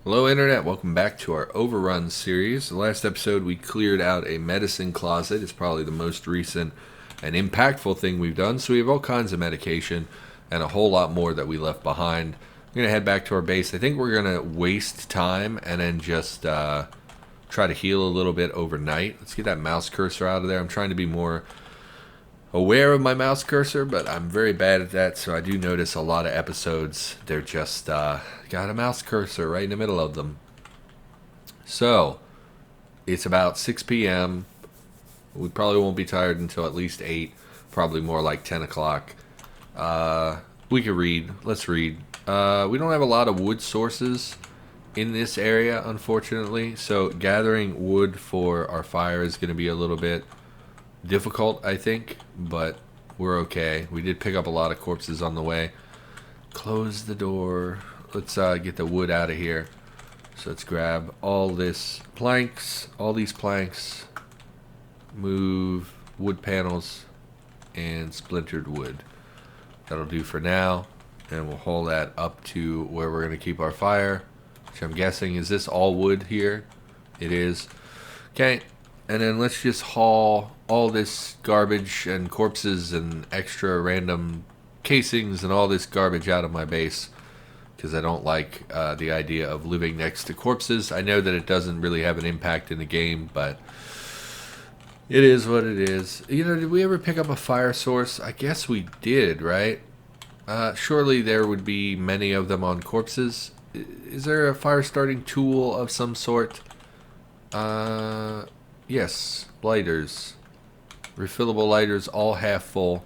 Hello, Internet. Welcome back to our Overrun series. The last episode, we cleared out a medicine closet. It's probably the most recent and impactful thing we've done. So we have all kinds of medication and a whole lot more that we left behind. We're going to head back to our base. I think we're going to waste time and then just try to heal a little bit overnight. Let's get that mouse cursor out of there. I'm trying to be more aware of my mouse cursor, but I'm very bad at that, so I do notice a lot of episodes they're just got a mouse cursor right in the middle of them. So it's about 6 p.m. We probably won't be tired until at least 8, probably more like 10 o'clock. We could read. Let's read. We don't have a lot of wood sources in this area, unfortunately, so gathering wood for our fire is going to be a little bit difficult, I think, but we're okay. We did pick up a lot of corpses on the way. Close the door. Let's get the wood out of here. So let's grab all these planks. Move wood panels and splintered wood. That'll do for now. And we'll haul that up to where we're going to keep our fire, which I'm guessing, is this all wood here? It is. Okay. And then let's just haul all this garbage and corpses and extra random casings and all this garbage out of my base, because I don't like the idea of living next to corpses. I know that it doesn't really have an impact in the game, but it is what it is. You know, did we ever pick up a fire source? I guess we did, right? Surely there would be many of them on corpses. Is there a fire starting tool of some sort? Yes, lighters. Refillable lighters, all half full.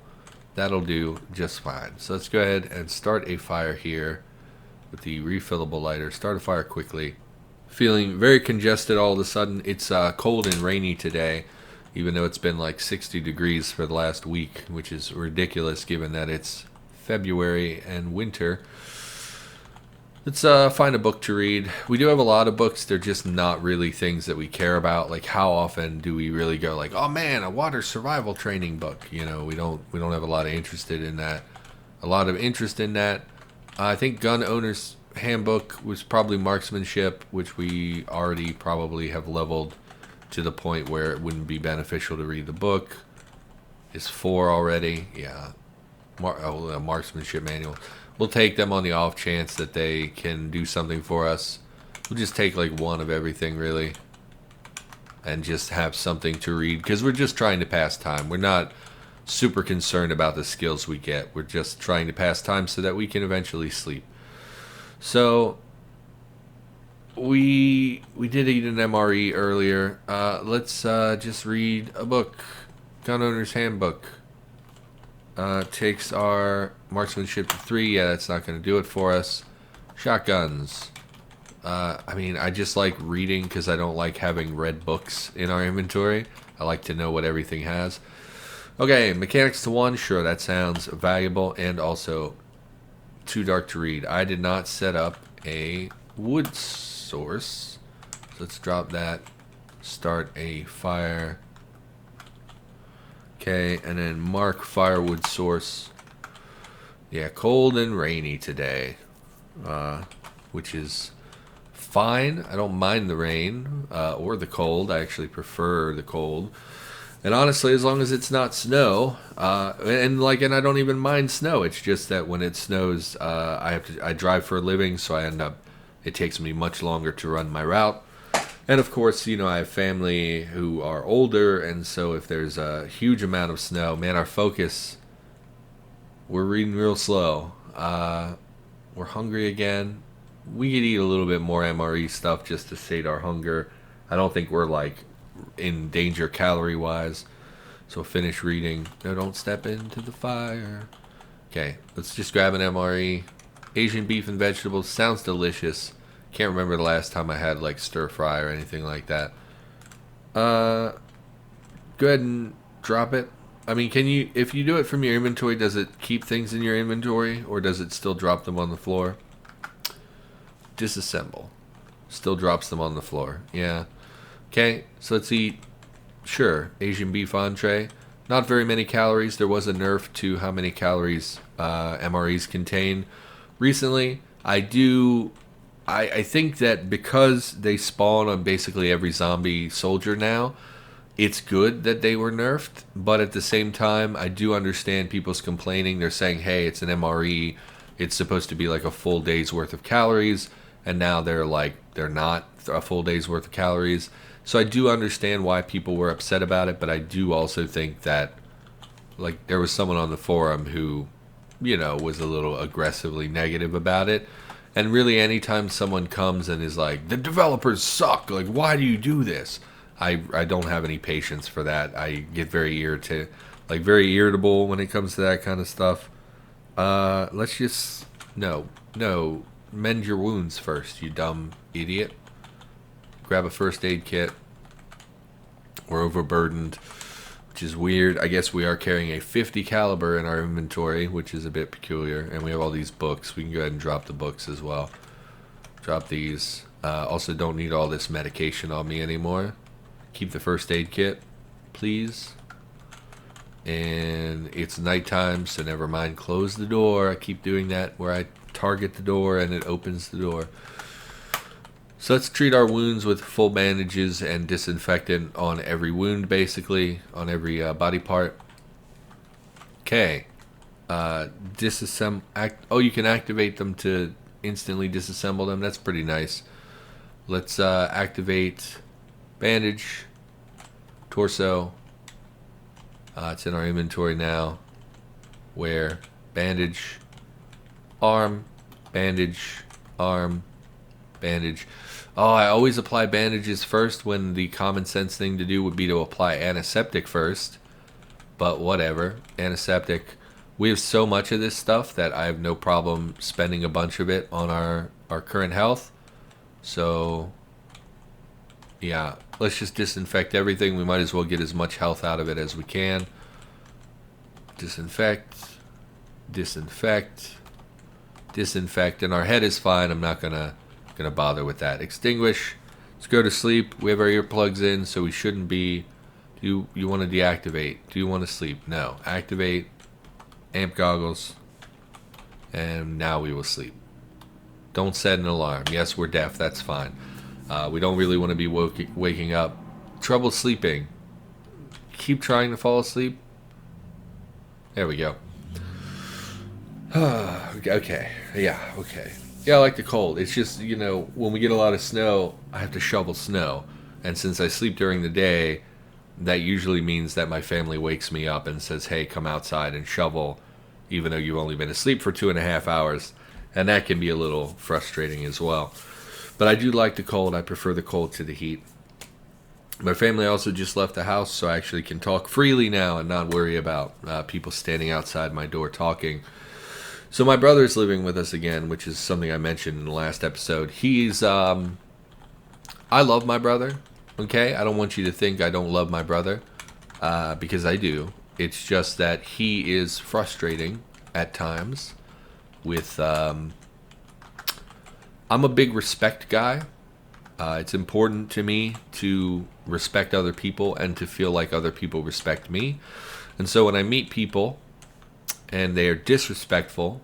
That'll do just fine. So let's go ahead and start a fire here with the refillable lighter. Start a fire quickly. Feeling very congested all of a sudden. It's cold and rainy today, even though it's been like 60 degrees for the last week, which is ridiculous given that it's February and winter. Let's find a book to read. We do have a lot of books. They're just not really things that we care about. Like, how often do we really go like, oh man, a water survival training book? You know, we don't have a lot of interest in that. I think Gun Owner's Handbook was probably marksmanship, which we already probably have leveled to the point where it wouldn't be beneficial to read the book. Is 4 already? Yeah. A marksmanship manual. We'll take them on the off chance that they can do something for us. We'll just take like one of everything, really, and just have something to read, because we're just trying to pass time. We're not super concerned about the skills we get. We're just trying to pass time so that we can eventually sleep. So we did eat an MRE earlier. Let's just read a book. Gun Owner's Handbook. Takes our marksmanship to 3. Yeah, that's not going to do it for us. Shotguns. I just like reading because I don't like having red books in our inventory. I like to know what everything has. Okay, mechanics to 1. Sure, that sounds valuable and also too dark to read. I did not set up a wood source. So let's drop that. Start a fire. Okay, and then mark firewood source. Yeah, cold and rainy today, which is fine. I don't mind the rain or the cold. I actually prefer the cold. And honestly, as long as it's not snow, and I don't even mind snow. It's just that when it snows, I drive for a living, so it takes me much longer to run my route. And of course, you know, I have family who are older, and so if there's a huge amount of snow, man, our focus, we're reading real slow. We're hungry again. We could eat a little bit more MRE stuff just to sate our hunger. I don't think we're like in danger calorie-wise. So finish reading. No, don't step into the fire. Okay, let's just grab an MRE. Asian beef and vegetables sounds delicious. Can't remember the last time I had like stir fry or anything like that. Go ahead and drop it. I mean, if you do it from your inventory, does it keep things in your inventory, or does it still drop them on the floor? Disassemble. Still drops them on the floor. Yeah. Okay, so let's eat. Sure, Asian beef entree. Not very many calories. There was a nerf to how many calories MREs contain recently. I do I think that because they spawn on basically every zombie soldier now, it's good that they were nerfed. But at the same time, I do understand people's complaining. They're saying, hey, it's an MRE. It's supposed to be like a full day's worth of calories. And now they're not a full day's worth of calories. So I do understand why people were upset about it. But I do also think that, like, there was someone on the forum who, was a little aggressively negative about it. And really, anytime someone comes and is like, the developers suck, like, why do you do this? I don't have any patience for that. I get very irritable when it comes to that kind of stuff. Let's just, no, mend your wounds first, you dumb idiot. Grab a first aid kit. We're overburdened, which is weird. I guess we are carrying a 50 caliber in our inventory, which is a bit peculiar. And we have all these books. We can go ahead and drop the books as well. Drop these. Also, don't need all this medication on me anymore. Keep the first aid kit, please. And it's nighttime, so never mind. Close the door. I keep doing that where I target the door and it opens the door. So let's treat our wounds with full bandages and disinfectant on every wound, basically, on every body part. Okay. You can activate them to instantly disassemble them. That's pretty nice. Let's activate bandage, torso. It's in our inventory now. Where bandage, arm, bandage, arm, bandage. Oh, I always apply bandages first when the common sense thing to do would be to apply antiseptic first. But whatever. Antiseptic. We have so much of this stuff that I have no problem spending a bunch of it on our current health. So, yeah. Let's just disinfect everything. We might as well get as much health out of it as we can. Disinfect. Disinfect. Disinfect. And our head is fine. I'm not gonna bother with that. Extinguish. Let's go to sleep. We have our earplugs in, so we shouldn't be. Do you want to deactivate? Do you want to sleep? No. Activate. Amp goggles. And now we will sleep. Don't set an alarm. Yes, we're deaf. That's fine. We don't really want to be waking up. Trouble sleeping. Keep trying to fall asleep. There we go. Okay. Yeah, okay. Yeah, I like the cold. It's just, when we get a lot of snow, I have to shovel snow. And since I sleep during the day, that usually means that my family wakes me up and says, hey, come outside and shovel, even though you've only been asleep for 2.5 hours. And that can be a little frustrating as well. But I do like the cold. I prefer the cold to the heat. My family also just left the house, so I actually can talk freely now and not worry about people standing outside my door talking. So my brother's living with us again, which is something I mentioned in the last episode. He's, I love my brother, okay? I don't want you to think I don't love my brother, because I do. It's just that he is frustrating at times with, I'm a big respect guy. It's important to me to respect other people and to feel like other people respect me. And so when I meet people and they are disrespectful,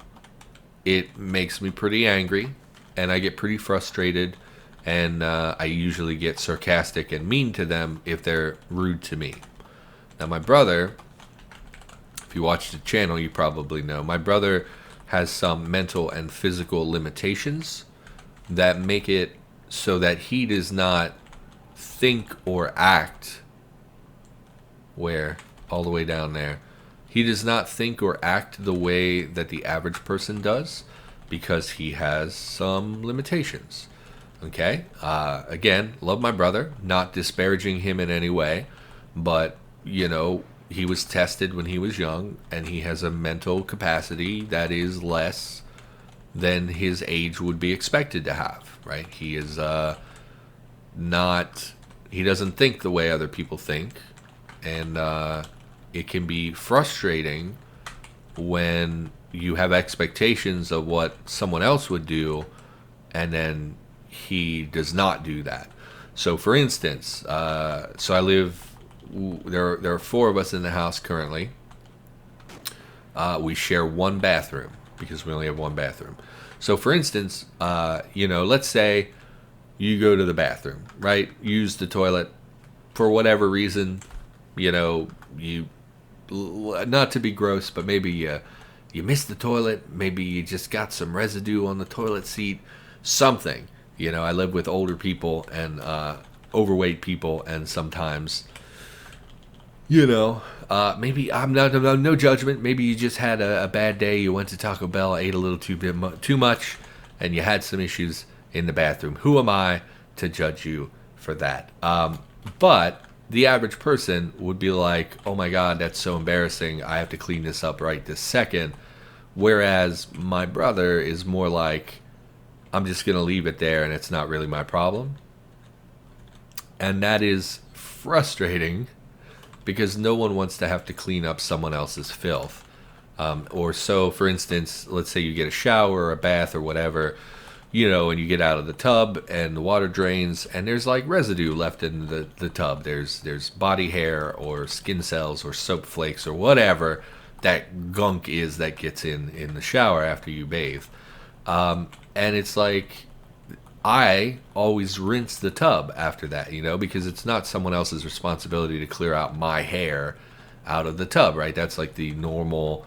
it makes me pretty angry and I get pretty frustrated, and I usually get sarcastic and mean to them if they're rude to me. Now my brother, if you watch the channel, you probably know, my brother has some mental and physical limitations that make it so that he does not think or act all the way down there. He does not think or act the way that the average person does because he has some limitations. Okay? Again, love my brother, not disparaging him in any way, but, he was tested when he was young, and he has a mental capacity that is less than his age would be expected to have, right? He is he doesn't think the way other people think, and it can be frustrating when you have expectations of what someone else would do, and then he does not do that. So, for instance, so I live. There are 4 of us in the house currently. We share one bathroom because we only have one bathroom. So, for instance, let's say you go to the bathroom, right? Use the toilet for whatever reason, you not to be gross, but maybe you missed the toilet. Maybe you just got some residue on the toilet seat. Something. I live with older people and overweight people, and sometimes, maybe I'm not no judgment. Maybe you just had a bad day. You went to Taco Bell, ate a little too much, and you had some issues in the bathroom. Who am I to judge you for that? But the average person would be like, oh my God, that's so embarrassing. I have to clean this up right this second. Whereas my brother is more like, I'm just going to leave it there and it's not really my problem. And that is frustrating because no one wants to have to clean up someone else's filth. For instance, let's say you get a shower or a bath or whatever, and you get out of the tub and the water drains and there's like residue left in the tub. There's body hair or skin cells or soap flakes or whatever that gunk is that gets in the shower after you bathe. And it's like, I always rinse the tub after that, because it's not someone else's responsibility to clear out my hair out of the tub, right? That's like the normal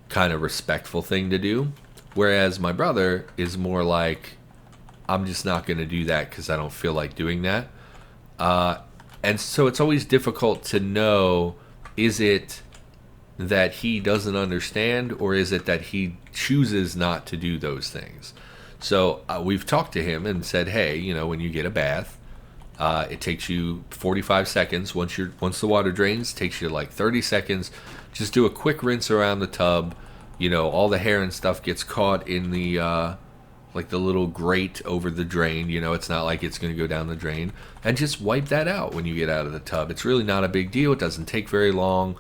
kind of respectful thing to do. Whereas my brother is more like, I'm just not going to do that because I don't feel like doing that. And so it's always difficult to know, is it that he doesn't understand or is it that he chooses not to do those things? So we've talked to him and said, hey, when you get a bath, it takes you 45 seconds. Once the water drains, it takes you like 30 seconds. Just do a quick rinse around the tub. All the hair and stuff gets caught in the like the little grate over the drain. It's not like it's going to go down the drain. And just wipe that out when you get out of the tub. It's really not a big deal. It doesn't take very long.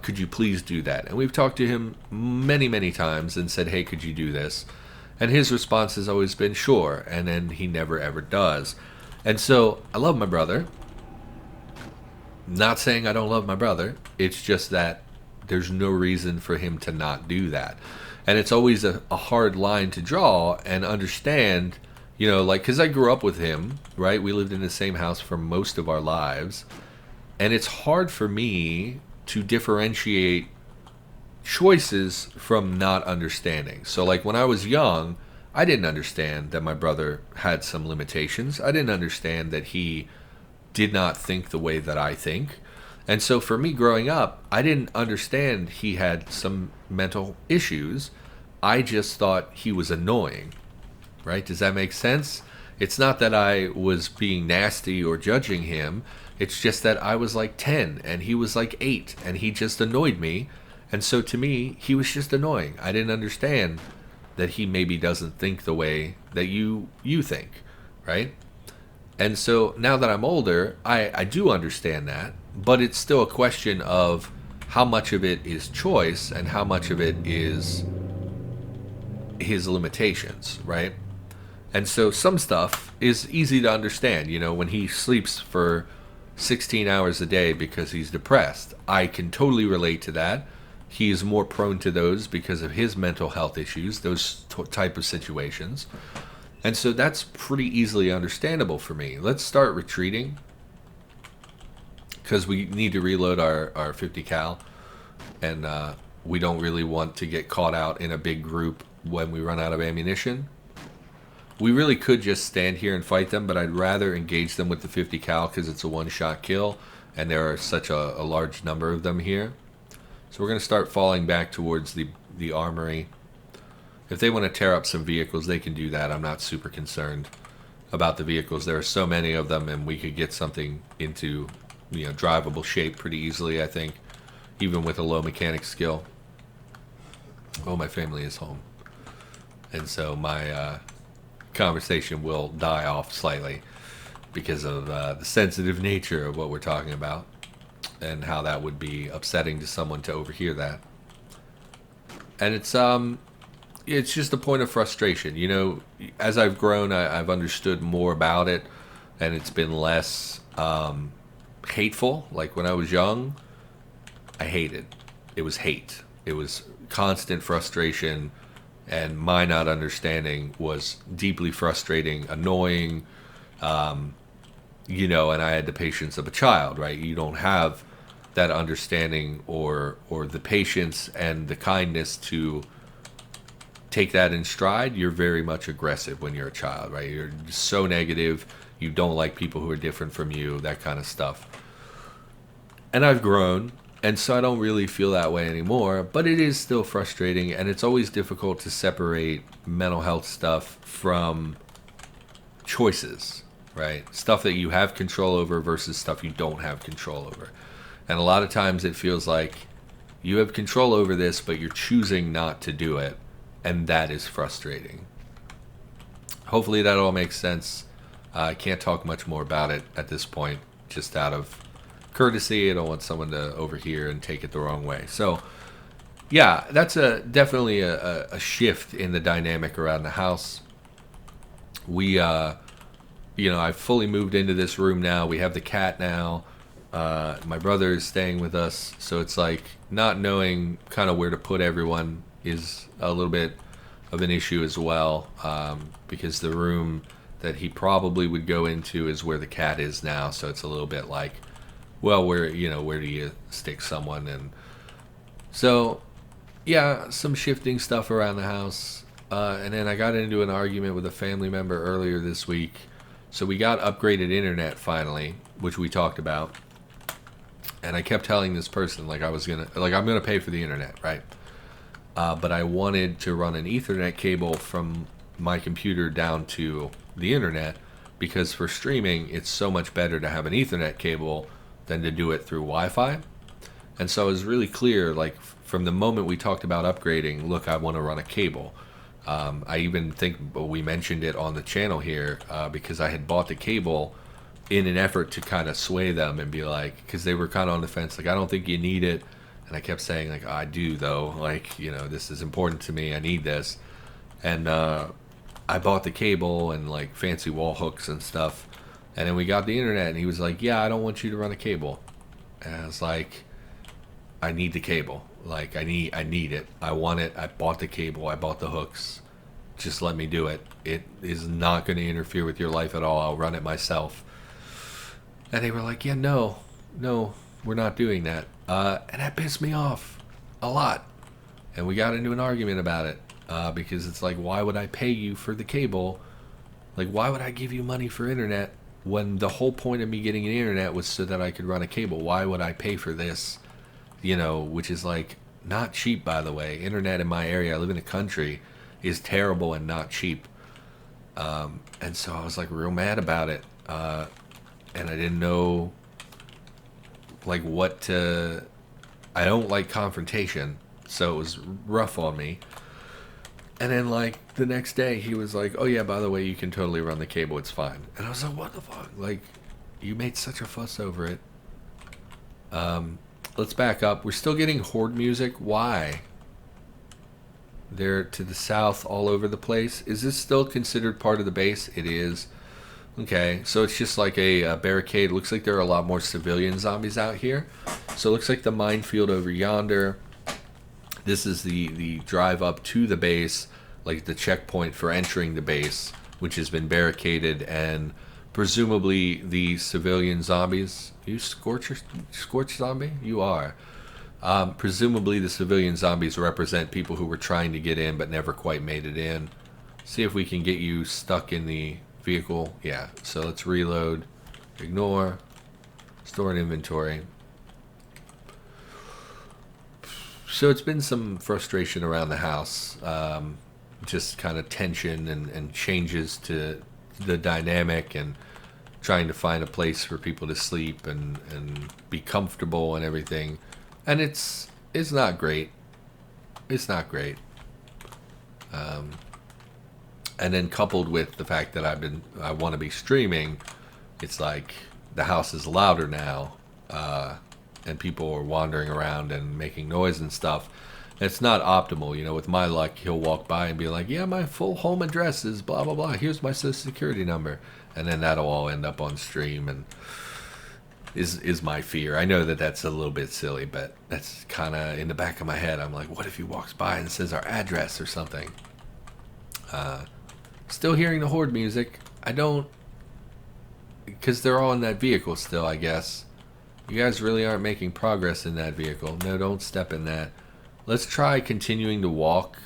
Could you please do that? And we've talked to him many, many times and said, hey, could you do this? And his response has always been, sure. And then he never, ever does. And so I love my brother. Not saying I don't love my brother. It's just that there's no reason for him to not do that. And it's always a hard line to draw and understand, because I grew up with him, right? We lived in the same house for most of our lives. And it's hard for me to differentiate choices from not understanding. So like when I was young, I didn't understand that my brother had some limitations. I didn't understand that he did not think the way that I think. And so for me growing up, I didn't understand he had some mental issues. I just thought he was annoying, right? Does that make sense? It's not that I was being nasty or judging him. It's just that I was like 10 and he was like 8 and he just annoyed me. And so to me, he was just annoying. I didn't understand that he maybe doesn't think the way that you think, right? And so now that I'm older, I do understand that, but it's still a question of how much of it is choice and how much of it is his limitations, right? And so some stuff is easy to understand. When he sleeps for 16 hours a day because he's depressed, I can totally relate to that. He is more prone to those because of his mental health issues, those type of situations. And so that's pretty easily understandable for me. Let's start retreating because we need to reload our 50 cal. And we don't really want to get caught out in a big group when we run out of ammunition. We really could just stand here and fight them, but I'd rather engage them with the 50 cal because it's a one-shot kill. And there are such a large number of them here. So we're going to start falling back towards the armory. If they want to tear up some vehicles, they can do that. I'm not super concerned about the vehicles. There are so many of them, and we could get something into drivable shape pretty easily, I think, even with a low mechanic skill. Oh, my family is home. And so my conversation will die off slightly because of the sensitive nature of what we're talking about. And how that would be upsetting to someone to overhear that. And it's just a point of frustration. As I've grown, I've understood more about it, and it's been less hateful. Like when I was young, I hated. It was hate. It was constant frustration And my not understanding was deeply frustrating, annoying, and I had the patience of a child, right? You don't have that understanding or the patience and the kindness to take that in stride. You're very much aggressive when you're a child, right? You're so negative. You don't like people who are different from you, that kind of stuff. And I've grown, and so I don't really feel that way anymore, but it is still frustrating, and it's always difficult to separate mental health stuff from choices, right? Stuff that you have control over versus stuff you don't have control over. And a lot of times it feels like you have control over this, but you're choosing not to do it, and that is frustrating. Hopefully that all makes sense. I can't talk much more about it at this point, just out of courtesy. I don't want someone to overhear and take it the wrong way. So, yeah, that's definitely a shift in the dynamic around the house. We, I've fully moved into this room now. We have the cat now. My brother is staying with us, so it's like not knowing kind of where to put everyone is a little bit of an issue as well, because the room that he probably would go into is where the cat is now, so it's a little bit like, well, where do you stick someone? And so, yeah, some shifting stuff around the house. And then I got into an argument with a family member earlier this week. So we got upgraded internet finally, which we talked about. And I kept telling this person, I'm gonna pay for the internet, right? But I wanted to run an Ethernet cable from my computer down to the internet, because for streaming, it's so much better to have an Ethernet cable than to do it through Wi-Fi. And so it was really clear, from the moment we talked about upgrading, look, I want to run a cable. I even think we mentioned it on the channel here, because I had bought the cable in an effort to kind of sway them and be like, because they were kind of on the fence, I don't think you need it. And I kept saying, I do though, this is important to me, I need this. And I bought the cable and fancy wall hooks and stuff. And then we got the internet, and he was like, yeah, I don't want you to run a cable. And I was like, I need the cable. I need it. I want it. I bought the cable. I bought the hooks. Just let me do it. It is not going to interfere with your life at all. I'll run it myself. And they were like, yeah, no, we're not doing that. And that pissed me off a lot. And we got into an argument about it, because it's like, why would I pay you for the cable? Why would I give you money for internet when the whole point of me getting an internet was so that I could run a cable? Why would I pay for this? Which is not cheap, by the way. Internet in my area, I live in a country, is terrible and not cheap. And so I was real mad about it. And I didn't know what to... I don't like confrontation, so it was rough on me. And then the next day he was like, oh yeah, by the way, you can totally run the cable, it's fine. And I was like, what the fuck? You made such a fuss over it. Let's back up. We're still getting horde music. Why? They're to the south all over the place. Is this still considered part of the base? It is. Okay, so it's just like a barricade. Looks like there are a lot more civilian zombies out here. So it looks like the minefield over yonder. This is the drive up to the base, the checkpoint for entering the base, which has been barricaded, and presumably the civilian zombies. Are you Scorch zombie? You are. Presumably the civilian zombies represent people who were trying to get in but never quite made it in. See if we can get you stuck in the vehicle. Yeah, so let's reload. Ignore. Store an inventory. So it's been some frustration around the house. Just kind of tension and changes to the dynamic, and trying to find a place for people to sleep and be comfortable and everything. And it's not great. It's not great. And then coupled with the fact that I want to be streaming, it's the house is louder now, and people are wandering around and making noise and stuff. It's not optimal, with my luck. He'll walk by and be like, yeah, my full home address is blah blah blah, here's my social security number, and then that'll all end up on stream, and is my fear. I know that that's a little bit silly, but that's kind of in the back of my head. I'm like, what if he walks by and says our address or something? Still hearing the Horde music. I don't... Because they're all in that vehicle still, I guess. You guys really aren't making progress in that vehicle. No, don't step in that. Let's try continuing to walk,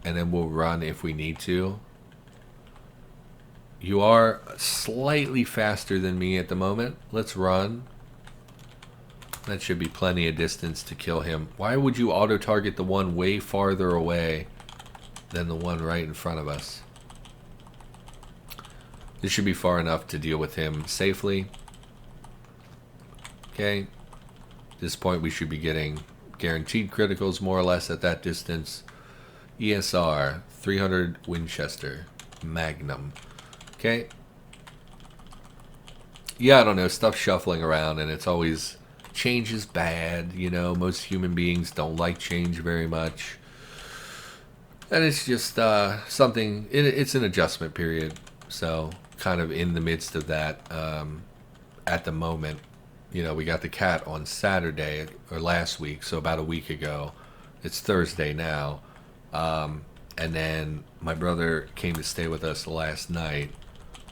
and then we'll run if we need to. You are slightly faster than me at the moment. Let's run. That should be plenty of distance to kill him. Why would you auto-target the one way farther away than the one right in front of us? This should be far enough to deal with him safely. Okay. At this point, we should be getting guaranteed criticals more or less at that distance. ESR, 300 Winchester, Magnum. Okay. Yeah, I don't know. Stuff shuffling around, and it's always... Change is bad, you know. Most human beings don't like change very much. And it's just something... It's an adjustment period. So... kind of in the midst of that at the moment. You know, we got the cat on Saturday or last week, so about a week ago. It's Thursday now. And then my brother came to stay with us last night,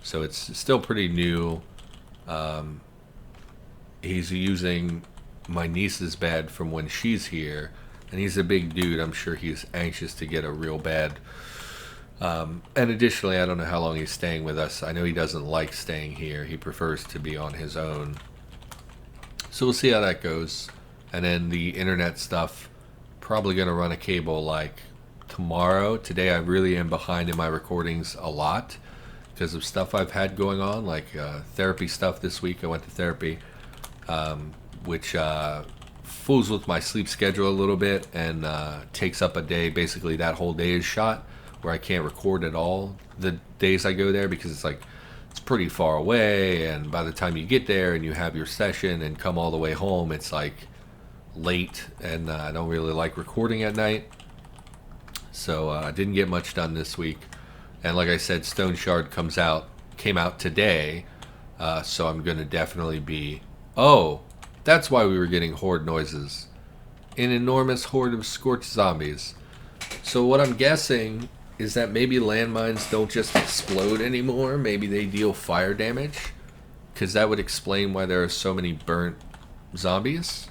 so it's still pretty new. He's using my niece's bed from when she's here, and he's a big dude. I'm sure he's anxious to get a real bed. And additionally, I don't know how long he's staying with us. I know he doesn't like staying here. He prefers to be on his own. So we'll see how that goes. And then the internet stuff, probably going to run a cable like tomorrow. Today I really am behind in my recordings a lot because of stuff I've had going on, like therapy stuff this week. I went to therapy, which fools with my sleep schedule a little bit and takes up a day. Basically, that whole day is shot, where I can't record at all the days I go there because it's pretty far away, and by the time you get there and you have your session and come all the way home, it's like late, and I don't really like recording at night. So I didn't get much done this week. And like I said, Stone Shard came out today, so I'm going to definitely be... Oh, that's why we were getting horde noises. An enormous horde of scorched zombies. So what I'm guessing is that maybe landmines don't just explode anymore. Maybe they deal fire damage, because that would explain why there are so many burnt zombies.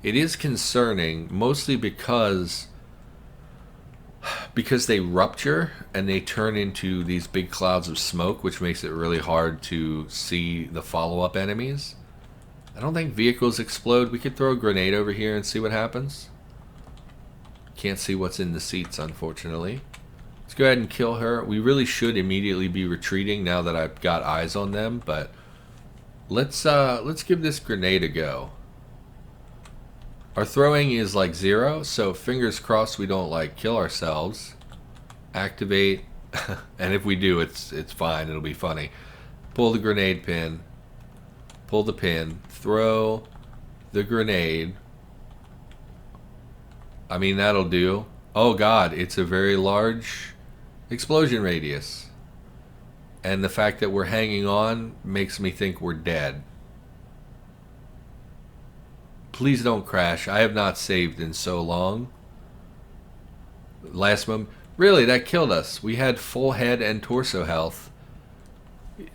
It is concerning, mostly because they rupture and they turn into these big clouds of smoke, which makes it really hard to see the follow-up enemies. I don't think vehicles explode. We could throw a grenade over here and see what happens. Can't see what's in the seats, unfortunately. Let's go ahead and kill her. We really should immediately be retreating now that I've got eyes on them, but let's give this grenade a go. Our throwing is like 0, so fingers crossed we don't like kill ourselves. Activate, and if we do, it's fine. It'll be funny. Pull the grenade pin. Pull the pin. Throw the grenade. I mean, that'll do. Oh god, it's a very large explosion radius. And the fact that we're hanging on makes me think we're dead. Please don't crash. I have not saved in so long. Last moment. Really, that killed us. We had full head and torso health.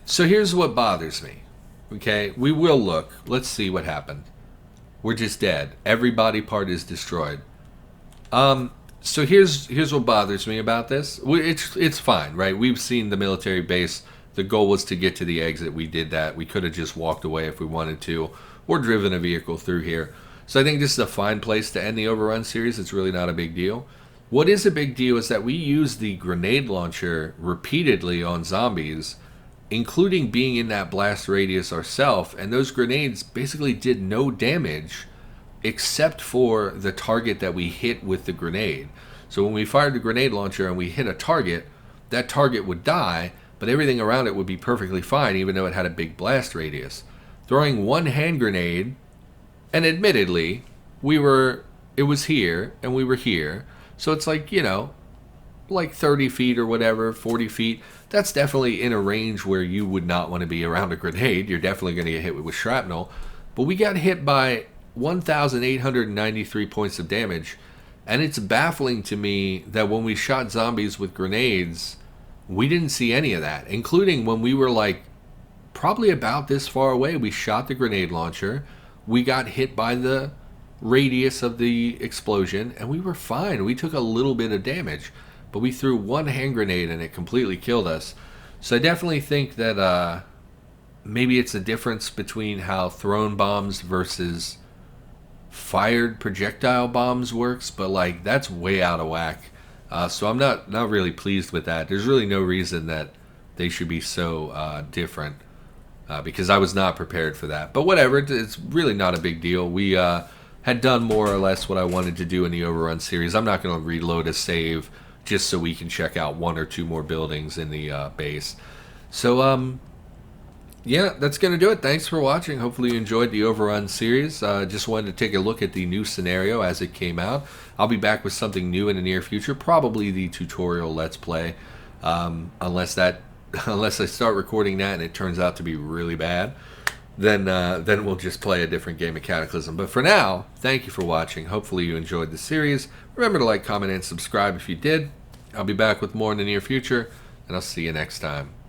So here's what bothers me. Okay, we will look. Let's see what happened. We're just dead. Every body part is destroyed. So here's what bothers me about this. It's fine, right? We've seen the military base. The goal was to get to the exit. We did that. We could have just walked away if we wanted to, or driven a vehicle through here. So I think this is a fine place to end the Overrun series. It's really not a big deal. What is a big deal is that we use the grenade launcher repeatedly on zombies, including being in that blast radius ourselves, and those grenades basically did no damage except for the target that we hit with the grenade. So when we fired the grenade launcher and we hit a target, that target would die, but everything around it would be perfectly fine, even though it had a big blast radius. Throwing one hand grenade, and admittedly, it was here, and we were here, so it's like, you know, like 30 feet or whatever, 40 feet. That's definitely in a range where you would not want to be around a grenade. You're definitely going to get hit with shrapnel. But we got hit by 1,893 points of damage, And it's baffling to me that when we shot zombies with grenades, we didn't see any of that, including when we were like probably about this far away. We shot the grenade launcher, we got hit by the radius of the explosion, and we were fine. We took a little bit of damage, but we threw one hand grenade and it completely killed us. So I definitely think that maybe it's a difference between how thrown bombs versus fired projectile bombs works, but like that's way out of whack. So I'm not really pleased with that. There's really no reason that they should be so different, because I was not prepared for that. But whatever, it's really not a big deal. We had done more or less what I wanted to do in the Overrun series. I'm not going to reload a save just so we can check out one or two more buildings in the base. So yeah, that's going to do it. Thanks for watching. Hopefully you enjoyed the Overrun series. Just wanted to take a look at the new scenario as it came out. I'll be back with something new in the near future, probably the tutorial Let's Play, unless I start recording that and it turns out to be really bad. Then we'll just play a different game of Cataclysm. But for now, thank you for watching. Hopefully you enjoyed the series. Remember to like, comment, and subscribe if you did. I'll be back with more in the near future, and I'll see you next time.